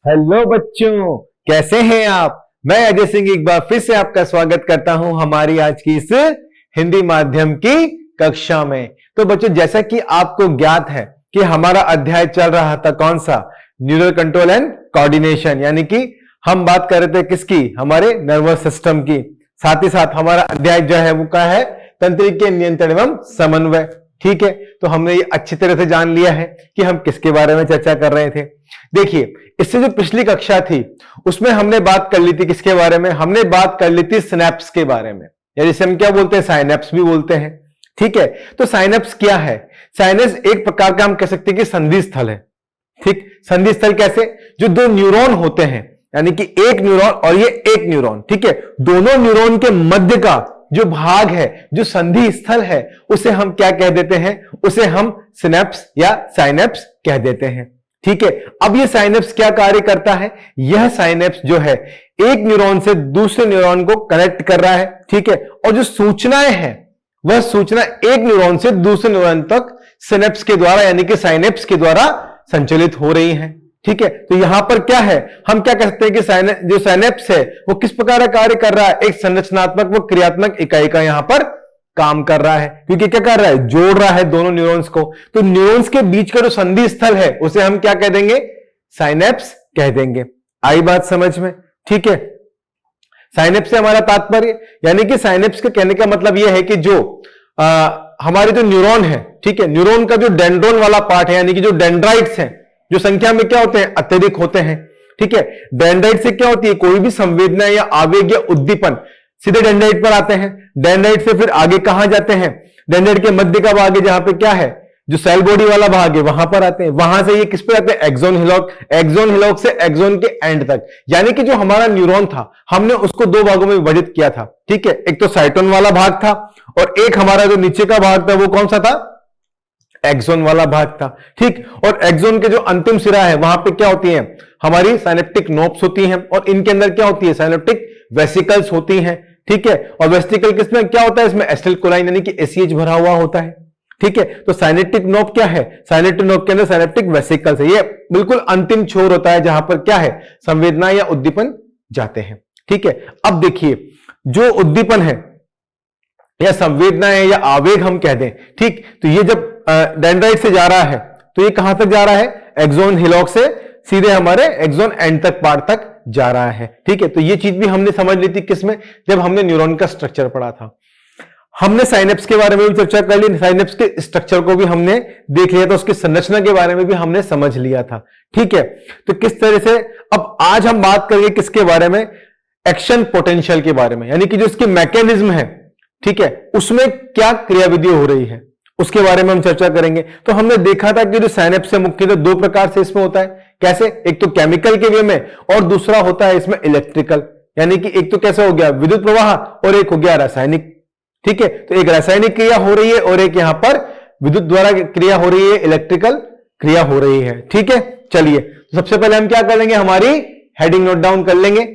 Hello बच्चों, कैसे हैं आप। मैं अजय सिंह एक बार फिर से आपका स्वागत करता हूं हमारी आज की इस हिंदी माध्यम की कक्षा में। तो बच्चों, जैसा कि आपको ज्ञात है कि हमारा अध्याय चल रहा था कौन सा, न्यूरल कंट्रोल एंड कोऑर्डिनेशन, यानी कि हम बात कर रहे थे किसकी, हमारे नर्वस सिस्टम की। साथ ही साथ हमारा अध्याय जो है वो क्या है, तंत्रिका नियंत्रण एवं समन्वय। ठीक है, तो हमने ये अच्छी तरह से जान लिया है कि हम किसके बारे में चर्चा कर रहे थे। देखिए, इससे जो पिछली कक्षा थी उसमें हमने बात कर ली थी किसके बारे में, हमने बात कर ली थी सिनेप्स के बारे में, या जिसे हम क्या बोलते हैं, साइनेप्स भी बोलते हैं। ठीक है, तो साइनेप्स क्या है। साइनेप्स एक प्रकार का हम कह सकते हैं कि संधि स्थल है। ठीक, संधि स्थल कैसे, जो दो न्यूरॉन होते हैं, यानी कि एक न्यूरॉन और ये एक न्यूरॉन, ठीक है, दोनों न्यूरॉन के मध्य का जो भाग है, जो संधि स्थल है, उसे हम क्या कह देते हैं, उसे हम सिनेप्स या साइनेप्स कह देते हैं। ठीक है, अब ये साइनेप्स क्या कार्य करता है, यह साइनेप्स जो है एक न्यूरॉन से दूसरे न्यूरॉन को कनेक्ट कर रहा है। ठीक है, और जो सूचनाएं हैं वह सूचना एक न्यूरॉन से दूसरे न्यूरॉन तक सिनेप्स के द्वारा, यानी कि साइनेप्स के द्वारा संचालित हो रही हैं। ठीक है, तो यहां पर क्या है, हम क्या कहते हैं कि जो साइनेप्स है वो किस प्रकार का कार्य कर रहा है, एक संरचनात्मक व क्रियात्मक इकाई का यहां पर काम कर रहा है। क्योंकि क्या कर रहा है, जोड़ रहा है दोनों न्यूरॉन्स को। तो न्यूरॉन्स के बीच का जो संधि स्थल है उसे हम क्या कह देंगे, साइनेप्स कह देंगे। आई बात समझ में। ठीक है, साइनेप्स से हमारा तात्पर्य, यानी कि साइनेप्स के कहने का मतलब यह है कि जो हमारे जो न्यूरॉन है, ठीक है, न्यूरॉन का जो डेंड्रोन वाला पार्ट है, यानी कि जो डेंड्राइट्स हैं, जो संख्या में क्या होते हैं, अत्यधिक होते हैं। ठीक है, डेंड्राइट से क्या होती है, कोई भी संवेदना या आवेग या उद्दीपन सीधे डेंड्राइट पर आते हैं। डेंड्राइट से फिर आगे कहां जाते हैं, डेंड्राइट के मध्य का भाग है जहां पे क्या है, जो सेल बॉडी वाला भाग है, वहां पर आते हैं। वहां से ये किस पे आते हैं, एक्सोन हिलॉक, एक्सोन हिलॉक से एक्सोन के एंड तक। यानी कि जो हमारा न्यूरॉन था हमने उसको दो भागों में विभाजित किया था। ठीक है, एक तो साइटोन वाला भाग था और एक हमारा जो नीचे का भाग था वो कौन सा था, एक्सोन वाला भाग था। ठीक, और एक्सोन के जो अंतिम सिरा है वहां पे क्या होती है, हमारी साइनेप्टिक नोब्स होती हैं, और इनके अंदर क्या होती है, साइनेप्टिक वेसिकल्स होती हैं। ठीक है, और वेसिकल किसमें क्या होता है, इसमें एसिटिलकोलाइन यानी कि एसीएच भरा हुआ होता है। ठीक है, तो साइनेप्टिक नोब क्या है, साइनेप्टिक नोब के अंदर साइनेप्टिक वेसिकल्स है, ये बिल्कुल अंतिम छोर होता है जहां पर क्या है, संवेदना या उद्दीपन जाते हैं। ठीक है, अब देखिए, जो उद्दीपन है या संवेदना है या आवेग हम कह दें, ठीक, तो ये जब डेंड्राइट से जा रहा है तो ये कहां तक जा रहा है, एक्सोन हिलॉक से सीधे हमारे एक्सोन एंड तक पार्ट तक जा रहा है। ठीक है, तो ये चीज भी हमने समझ ली थी किसमें, जब हमने न्यूरॉन का स्ट्रक्चर पढ़ा था। हमने साइनेप्स के बारे में भी चर्चा कर ली, साइनेप्स के स्ट्रक्चर को भी हमने देख लिया था, उसकी संरचना के बारे में भी हमने समझ लिया था। ठीक है, तो किस तरह से, अब आज हम बात करेंगे किसके बारे में, एक्शन पोटेंशियल के बारे में, यानी कि जो इसके मैकेनिज्म है, ठीक है, उसमें क्या क्रियाविधि हो रही है उसके बारे में हम चर्चा करेंगे। तो हमने देखा था कि जो साइनेप्स है मुख्यतः दो प्रकार से इसमें होता है। कैसे, एक तो केमिकल के वे में और दूसरा होता है इसमें इलेक्ट्रिकल, यानी कि एक तो कैसे हो गया विद्युत प्रवाह और एक हो गया रासायनिक। ठीक है, तो एक रासायनिक क्रिया हो रही है और एक यहां पर विद्युत द्वारा क्रिया हो रही है, इलेक्ट्रिकल क्रिया हो रही है। ठीक है, चलिए, तो सबसे पहले हम क्या कर लेंगे, हमारी हेडिंग नोट डाउन कर लेंगे।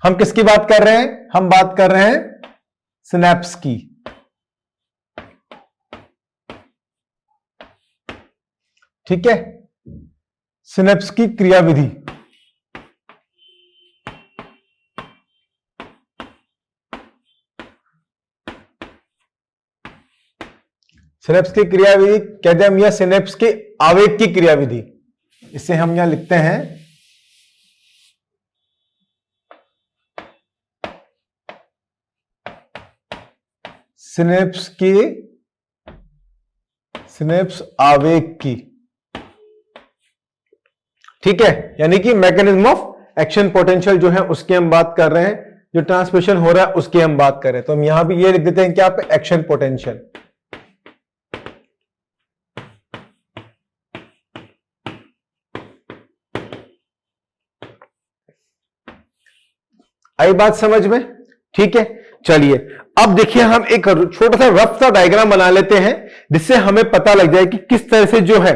हम किसकी बात कर रहे हैं, हम बात कर रहे हैं सिनेप्स की। ठीक है, सिनेप्स की क्रियाविधि। सिनेप्स की क्रियाविधि कहते हैं हम, या सिनेप्स के आवेग की क्रियाविधि, इसे हम यहां लिखते हैं सिनेप्स आवेग की। ठीक है, यानी कि मैकेनिज्म ऑफ एक्शन पोटेंशियल जो है उसकी हम बात कर रहे हैं, जो ट्रांसमिशन हो रहा है उसकी हम बात कर रहे हैं। तो हम यहां भी ये लिख देते हैं क्या पे, एक्शन पोटेंशियल। आई बात समझ में। ठीक है, चलिए, अब देखिए हम एक छोटा सा रफ सा डायग्राम बना लेते हैं जिससे हमें पता लग जाए कि किस तरह से जो है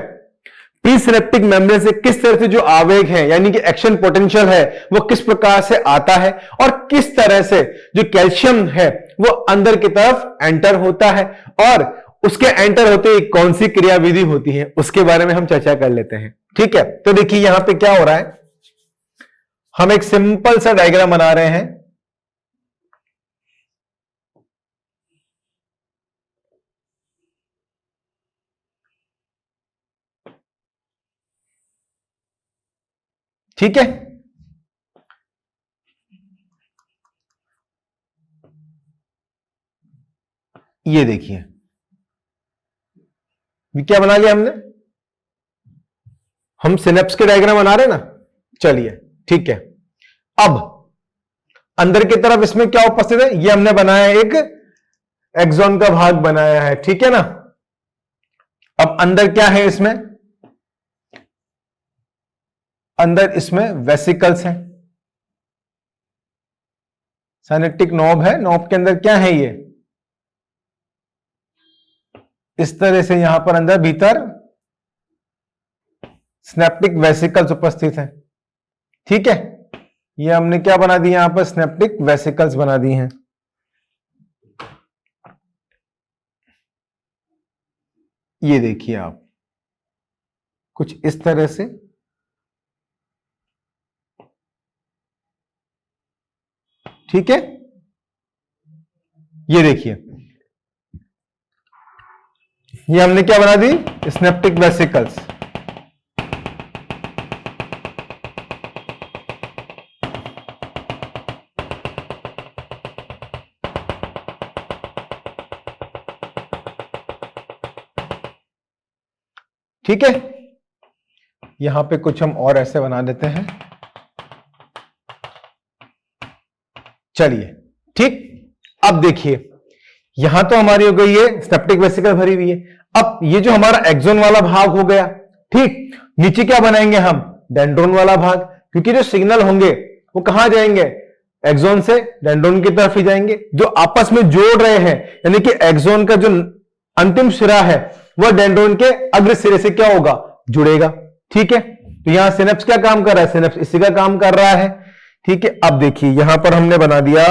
प्री सिनेप्टिक मेम्ब्रेन से किस तरह से जो आवेग है, यानी कि एक्शन पोटेंशियल है, वो किस प्रकार से आता है और किस तरह से जो कैल्शियम है वो अंदर की तरफ एंटर होता है और उसके एंटर होते ही कौन सी क्रियाविधि होती है उसके बारे में हम चर्चा कर लेते हैं। ठीक है, तो देखिए यहां पे क्या हो रहा है, हम एक सिंपल सा डायग्राम बना रहे हैं। ठीक है, ये देखिए क्या बना लिया हमने, हम सिनेप्स के डायग्राम बना रहे हैं ना। चलिए ठीक है, अब अंदर की तरफ इसमें क्या उपस्थित है, ये हमने बनाया एक एक्सॉन का भाग बनाया है। ठीक है ना, अब अंदर क्या है, इसमें अंदर इसमें वेसिकल्स हैं, साइनेप्टिक नॉब है, नॉब के अंदर क्या है, ये इस तरह से यहां पर अंदर भीतर स्नैप्टिक वेसिकल्स उपस्थित हैं। ठीक है, ये हमने क्या बना दिया, यहां पर स्नैप्टिक वेसिकल्स बना दी हैं। ये देखिए आप कुछ इस तरह से, ठीक है, ये देखिए ये हमने क्या बना दी, स्नैप्टिक वेसिकल्स। ठीक है, यहां पे कुछ हम और ऐसे बना देते हैं। चलिए ठीक, अब देखिए यहां तो हमारी हो गई है स्नैप्टिक वेसिकल भरी हुई है। अब ये जो हमारा एक्सोन वाला भाग हो गया, ठीक, नीचे क्या बनाएंगे हम, डेंड्रोन वाला भाग, क्योंकि जो सिग्नल होंगे वो कहां जाएंगे, एक्सोन से डेंड्रोन की तरफ ही जाएंगे, जो आपस में जोड़ रहे हैं, यानी कि एक्सोन का जो अंतिम सिरा है वह डेंड्रोन के अग्र सिरे से क्या होगा, जुड़ेगा। ठीक है, तो यहां सिनेप्स क्या काम कर रहा है, सिनेप्स इसी का काम कर रहा है। ठीक है, अब देखिए यहां पर हमने बना दिया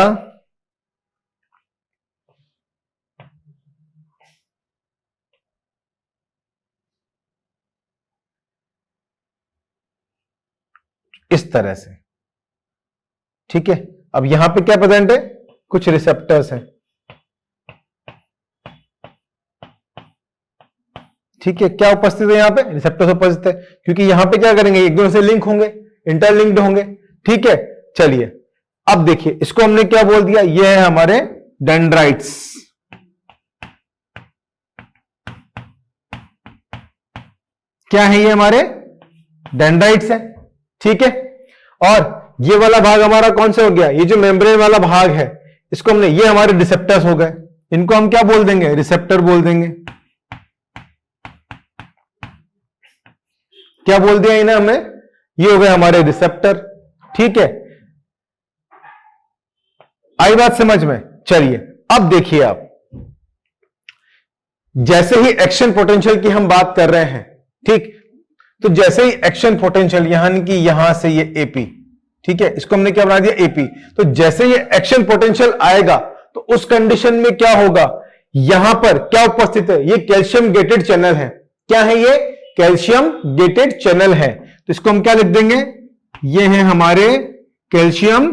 इस तरह से। ठीक है, अब यहां पे क्या प्रेजेंट है, कुछ रिसेप्टर्स हैं। ठीक है, क्या उपस्थित है, यहां पे रिसेप्टर्स उपस्थित है, क्योंकि यहां पे क्या करेंगे, एक दूसरे से लिंक होंगे, इंटरलिंक्ड होंगे। ठीक है, चलिए अब देखिए इसको हमने क्या बोल दिया, ये है हमारे डेंड्राइट्स। क्या है, ये हमारे डेंड्राइट्स है। ठीक है, और ये वाला भाग हमारा कौन सा हो गया, ये जो मेम्ब्रेन वाला भाग है, इसको हमने, ये हमारे रिसेप्टर्स हो गए, इनको हम क्या बोल देंगे, रिसेप्टर बोल देंगे। क्या बोल दिया इन्हें हमें, ये हो गए हमारे रिसेप्टर। ठीक है, आई बात समझ में। चलिए अब देखिए आप, जैसे ही एक्शन पोटेंशियल की हम बात कर रहे हैं, ठीक, तो जैसे ही एक्शन पोटेंशियल यानी कि यहां से ये एपी, ठीक है, इसको हमने क्या बना दिया, एपी, तो जैसे ये एक्शन पोटेंशियल आएगा तो उस कंडीशन में क्या होगा, यहां पर क्या उपस्थित है, ये कैल्शियम गेटेड चैनल है। क्या है, ये कैल्शियम गेटेड चैनल है, तो इसको हम क्या लिख देंगे, ये है हमारे कैल्शियम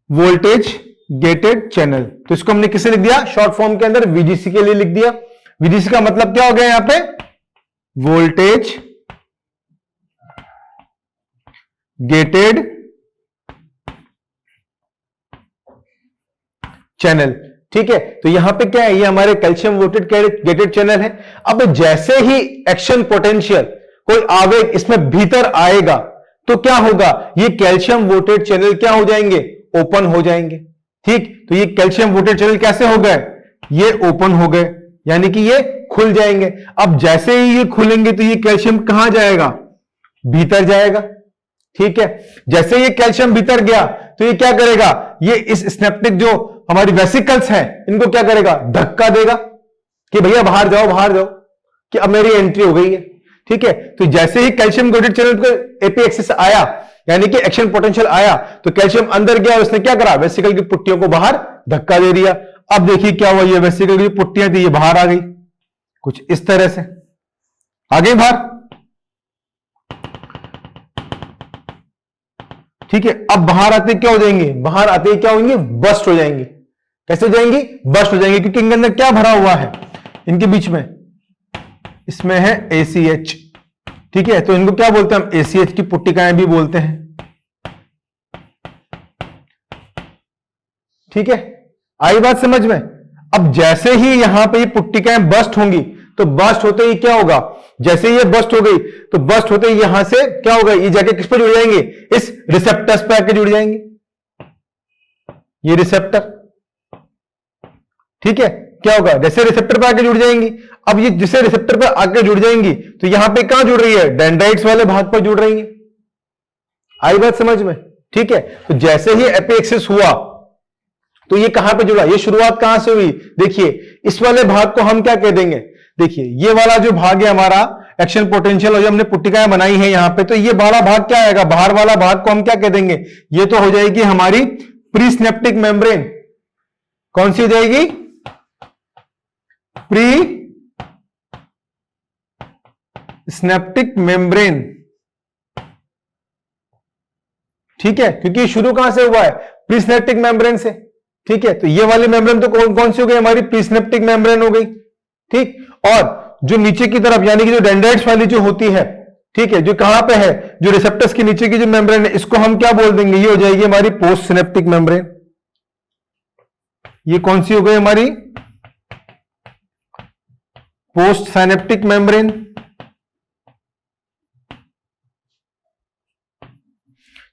वोल्टेज गेटेड चैनल। तो इसको हमने किसे लिख दिया, शॉर्ट फॉर्म के अंदर वीजीसी के लिए लिख दिया। वीजीसी का मतलब क्या हो गया, यहां पे वोल्टेज गेटेड चैनल। ठीक है, तो यहां पे क्या है, ये हमारे कैल्शियम वोल्टेज गेटेड चैनल है। अब जैसे ही एक्शन पोटेंशियल कोई आवेग इसमें भीतर आएगा तो क्या होगा, ये कैल्शियम वोल्टेज चैनल क्या हो जाएंगे, ओपन हो जाएंगे। ठीक, तो ये कैल्शियम वोल्टेज चैनल कैसे हो गए, ये ओपन हो गए, यानी कि ये खुल जाएंगे। अब जैसे ही ये खुलेंगे तो ये कैल्शियम कहां जाएगा, भीतर जाएगा। ठीक है, जैसे ये कैल्शियम भीतर गया तो ये क्या करेगा, ये इस स्नैप्टिक जो हमारी वेसिकल्स हैं इनको क्या करेगा, धक्का देगा कि भैया बाहर जाओ, बाहर जाओ, कि अब मेरी एंट्री हो गई है। ठीक है, तो जैसे ही कैल्शियम गेटेड चैनल को एपी एक्सिस आया, यानी कि एक्शन पोटेंशियल आया, तो कैल्शियम अंदर गया और उसने क्या करा, वेसिकल की पुट्टियों को बाहर धक्का दे दिया। अब देखिए क्या हुआ, ये वेसिकल की पुट्टियां थी ये बाहर आ गई। कुछ इस तरह से आगे बाहर। ठीक है, अब बाहर आते क्या हो जाएंगे, बाहर आते क्या होंगे, बस्ट हो जाएंगे। कैसे हो जाएंगी, बस्ट हो जाएंगे, क्योंकि इनके अंदर क्या भरा हुआ है, इनके बीच में, इसमें है ACH। ठीक है, तो इनको क्या बोलते हैं हम, ACH की पुट्टिकाएं भी बोलते हैं। ठीक है, आई बात समझ में। अब जैसे ही यहां पे ये पुट्टिकाएं बस्ट होंगी, तो बस्ट होते ही क्या होगा, जैसे ये बस्ट हो गई, तो बस्ट होते ही यहां से क्या होगा, ये जाके किस पे जुड़ जाएंगे, इस रिसेप्टर्स पे आके जुड़ जाएंगे, ये रिसेप्टर। ठीक है, क्या होगा, जैसे रिसेप्टर पे आके जुड़ जाएंगी। अब ये जिसे रिसेप्टर पे आके जुड़ जाएंगी, तो यहां पे कहां जुड़ रही है, डेंड्राइट्स वाले भाग पर जुड़ रही है। आई बात समझ में। ठीक है, तो जैसे ही एपिएक्सिस हुआ, तो ये कहां पे जुड़ा, ये शुरुआत कहां से हुई, देखिए इस वाले भाग को हम क्या कह देंगे, देखिए ये वाला जो भाग है हमारा एक्शन पोटेंशियल, और जो हमने पुट्टिकाएं बनाई है यहां पे, तो ये बड़ा भाग क्या आएगा, बाहर वाला भाग को हम क्या कह देंगे, ये तो हो जाएगी हमारी प्रीसिनेप्टिक मेम्ब्रेन। कौन सी हो जाएगी, प्री स्नेप्टिक मेम्ब्रेन। ठीक है, क्योंकि शुरू कहां से हुआ है, प्रीसिनेप्टिक मेम्ब्रेन से। ठीक है, तो ये वाली मेम्ब्रेन तो कौन सी हो गई, हमारी प्रीसिनेप्टिक मेम्ब्रेन हो गई। ठीक, और जो नीचे की तरफ यानी कि जो डेंड्राइट्स वाली जो होती है, ठीक है, जो कहां पे है, जो रिसेप्टर्स के नीचे की जो मेम्ब्रेन है, इसको हम क्या बोल देंगे, ये हो जाएगी हमारी पोस्ट सिनेप्टिक मेम्ब्रेन। ये कौन सी हो गई हमारी, पोस्ट साइनेप्टिक मेम्ब्रेन।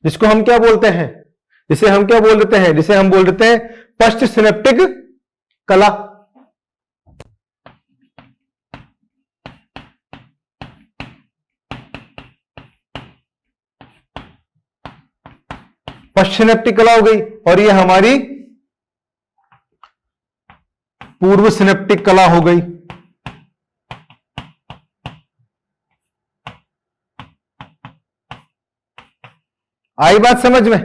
जिसको हम क्या बोलते हैं, जिसे हम क्या बोल देते हैं, जिसे हम बोल देते हैं पश्च सिनेप्टिक कला। पश्च सिनेप्टिक कला हो गई, और ये हमारी पूर्व सिनेप्टिक कला हो गई। आई बात समझ में।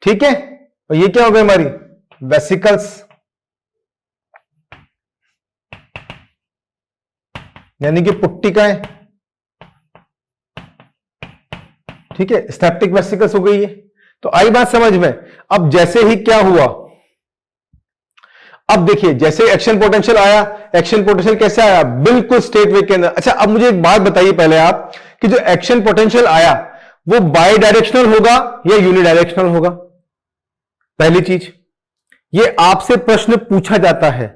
ठीक है, और ये क्या हो गई हमारी वेसिकल्स, यानी कि पुट्टिकाएं। ठीक है, स्नेप्टिक वेसिकल्स हो गई है। तो आई बात समझ में। अब जैसे ही क्या हुआ, अब देखिए जैसे एक्शन पोटेंशियल आया, एक्शन पोटेंशियल कैसे आया, बिल्कुल स्टेट वे के अंदर। अच्छा, अब मुझे एक बात बताइए पहले आप, कि जो एक्शन पोटेंशियल आया वो बाई डायरेक्शनल होगा या यूनिडायरेक्शनल होगा। पहली चीज, ये आपसे प्रश्न पूछा जाता है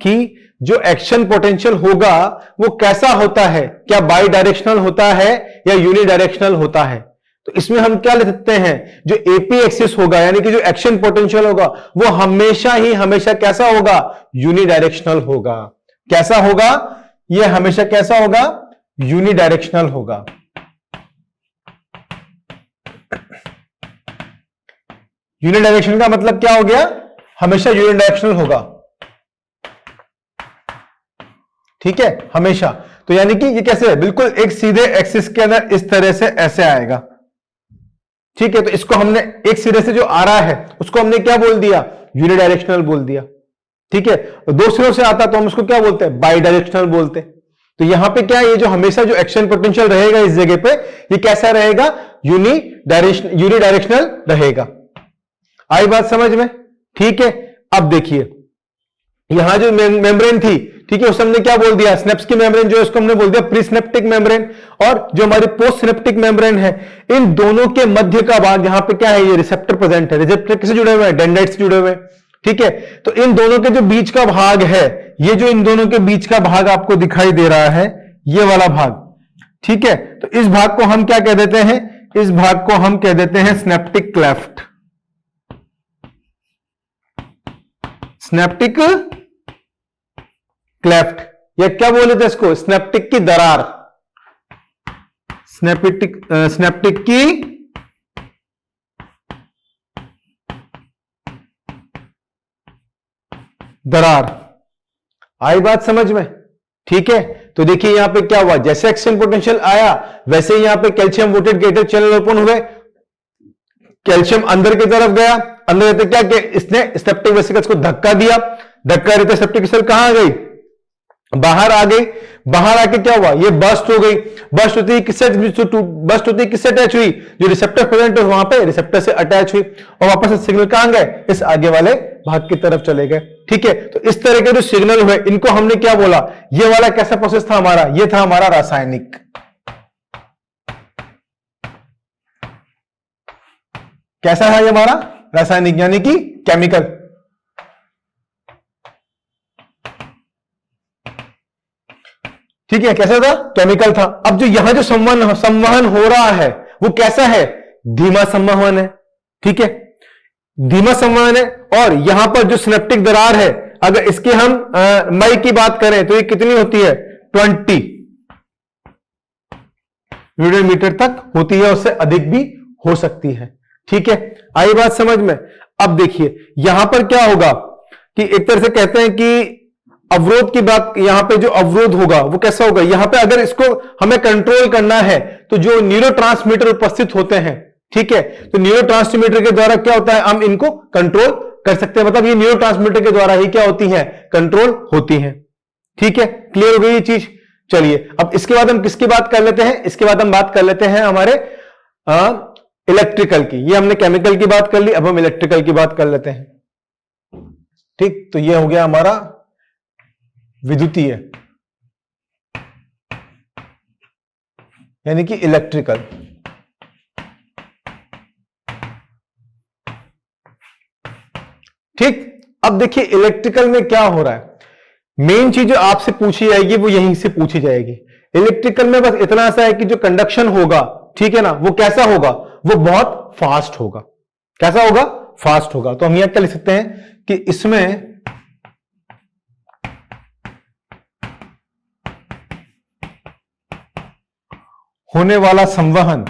कि जो एक्शन पोटेंशियल होगा वो कैसा होता है, क्या बाई डायरेक्शनल होता है या यूनिडायरेक्शनल होता है। तो इसमें हम क्या ले सकते हैं, जो एपी एक्सिस होगा यानी कि जो एक्शन पोटेंशियल होगा वो हमेशा कैसा होगा, यूनिडायरेक्शनल होगा। कैसा होगा, ये हमेशा कैसा होगा, यूनिडायरेक्शनल होगा। यूनिडायरेक्शन का मतलब क्या हो गया, हमेशा यूनिडायरेक्शनल होगा। ठीक है, हमेशा। तो यानी कि ये कैसे है, बिल्कुल एक सीधे एक्सिस के अंदर इस तरह से ऐसे आएगा। ठीक है, तो इसको हमने एक सिरे से जो आ रहा है उसको हमने क्या बोल दिया, यूनिडायरेक्शनल बोल दिया। ठीक है, दो सिरों से आता तो हम उसको क्या बोलते हैं, बाई डायरेक्शनल बोलते हैं। तो यहां पे क्या है, ये जो हमेशा जो एक्शन पोटेंशियल रहेगा इस जगह पे, ये कैसा रहेगा, यूनिडायरेक्शनल रहेगा। आई बात समझ में। ठीक है, अब देखिए यहां जो मेम्ब्रेन थी, ठीक है, उस हमने क्या बोल दिया, स्नेप्स की मेम्ब्रेन जो है उसको हमने बोल दिया प्रीसिनेप्टिक मेम्ब्रेन, और जो हमारी पोस्ट सिनेप्टिक मेम्ब्रेन है, इन दोनों के मध्य का भाग यहां पे क्या है, ये रिसेप्टर प्रेजेंट है। रिसेप्टर किससे जुड़े हुए हैं, डेंड्राइट से जुड़े हुए हैं। ठीक है, तो इन दोनों के जो बीच का भाग है, ये जो इन दोनों के बीच का भाग आपको दिखाई दे रहा है, ये वाला भाग। ठीक है, तो इस भाग को हम क्या कह देते हैं, इस भाग को हम कह देते हैं स्नेप्टिक क्लेफ्ट। स्नेप्टिक क्लेफ्ट, या क्या बोले थे इसको, स्नेप्टिक की दरार। स्नेप्टिक की दरार। आई बात समझ में। ठीक है, तो देखिए यहां पे क्या हुआ, जैसे एक्शन पोटेंशियल आया वैसे ही यहां पे calcium voted gated channel open हुए, कैल्शियम अंदर की तरफ गया, अंदर रहते क्या कि इसने स्नेप्टिक वेसिकल्स को धक्का दिया, धक्का देते सेप्टिक सेल कहां आ गई, बाहर आ गई, बाहर आके क्या हुआ, ये बस्ट हो गई। बस्ट होती है किससे, बस्ट होती है किससे अटैच हुई, जो रिसेप्टर प्रेजेंट है वहां पे रिसेप्टर से अटैच हुई और वापस से सिग्नल कहां गए, इस आगे वाले भाग की तरफ चले गए। ठीक है, तो इस तरह के जो सिग्नल हुए इनको हमने क्या बोला, ये वाला कैसा प्रोसेस था हमारा, ये था हमारा रासायनिक। कैसा है ये हमारा रासायनिक, यानी कि केमिकल। ठीक है, कैसा था, केमिकल था। अब जो यहां जो संवहन हो रहा है वो कैसा है, धीमा संवहन है। ठीक है, धीमा संवहन है। और यहां पर जो सिनेप्टिक दरार है, अगर इसके हम मई की बात करें तो ये कितनी होती है, 20 न्यूटन मीटर तक होती है, उससे अधिक भी हो सकती है। ठीक है, आई बात समझ में। अब देखिए यहां पर क्या होगा कि एक तरह से कहते हैं कि अवरोध की बात, यहां पे जो अवरोध होगा वो कैसा होगा, यहां पे अगर इसको हमें कंट्रोल करना है तो जो न्यूरोट्रांसमीटर उपस्थित होते हैं, ठीक है, तो न्यूरोट्रांसमीटर के द्वारा क्या होता है, हम इनको कंट्रोल कर सकते हैं। मतलब ये न्यूरोट्रांसमीटर के द्वारा ही क्या होती है, कंट्रोल होती है। ठीक है, क्लियर हो गई ये चीज। चलिए अब इसके बाद हम किसकी बात कर लेते हैं, इसके बाद हम बात कर लेते हैं हमारे इलेक्ट्रिकल की। ये हमने केमिकल की बात कर ली, अब हम इलेक्ट्रिकल की बात कर लेते हैं। ठीक, तो ये हो गया हमारा विद्युतीय यानी कि इलेक्ट्रिकल। ठीक, अब देखिए इलेक्ट्रिकल में क्या हो रहा है, मेन चीज जो आपसे पूछी जाएगी वो यहीं से पूछी जाएगी। इलेक्ट्रिकल में बस इतना सा है कि जो कंडक्शन होगा, ठीक है ना, वो कैसा होगा, वो बहुत फास्ट होगा। कैसा होगा, फास्ट होगा। तो हम यहां क्या लिख सकते हैं कि इसमें होने वाला संवहन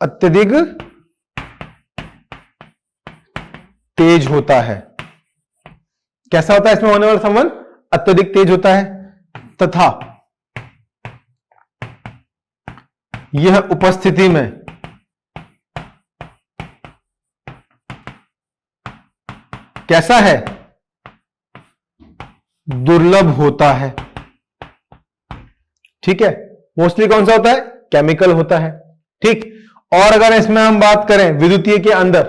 अत्यधिक तेज होता है। कैसा होता है इसमें होने वाला संवहन, अत्यधिक तेज होता है, तथा यह उपस्थिति में कैसा है, दुर्लभ होता है। ठीक है, मोस्टली कौन सा होता है, केमिकल होता है। ठीक, और अगर इसमें हम बात करें विद्युतीय के अंदर,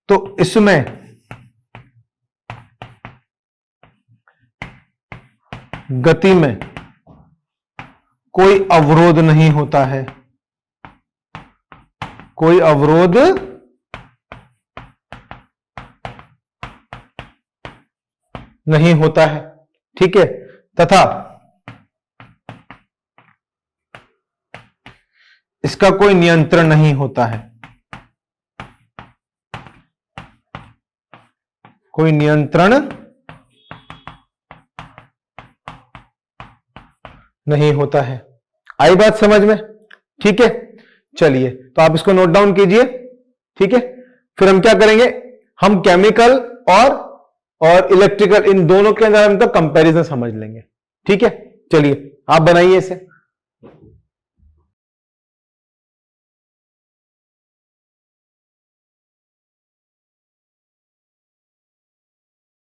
तो इसमें गति में कोई अवरोध नहीं होता है, कोई अवरोध नहीं होता है। ठीक है, तथा इसका कोई नियंत्रण नहीं होता है, कोई नियंत्रण नहीं होता है। आई बात समझ में। ठीक है, चलिए तो आप इसको नोट डाउन कीजिए। ठीक है, फिर हम क्या करेंगे, हम केमिकल और इलेक्ट्रिकल इन दोनों के अंदर हम तो कंपैरिजन समझ लेंगे। ठीक है, चलिए आप बनाइए इसे।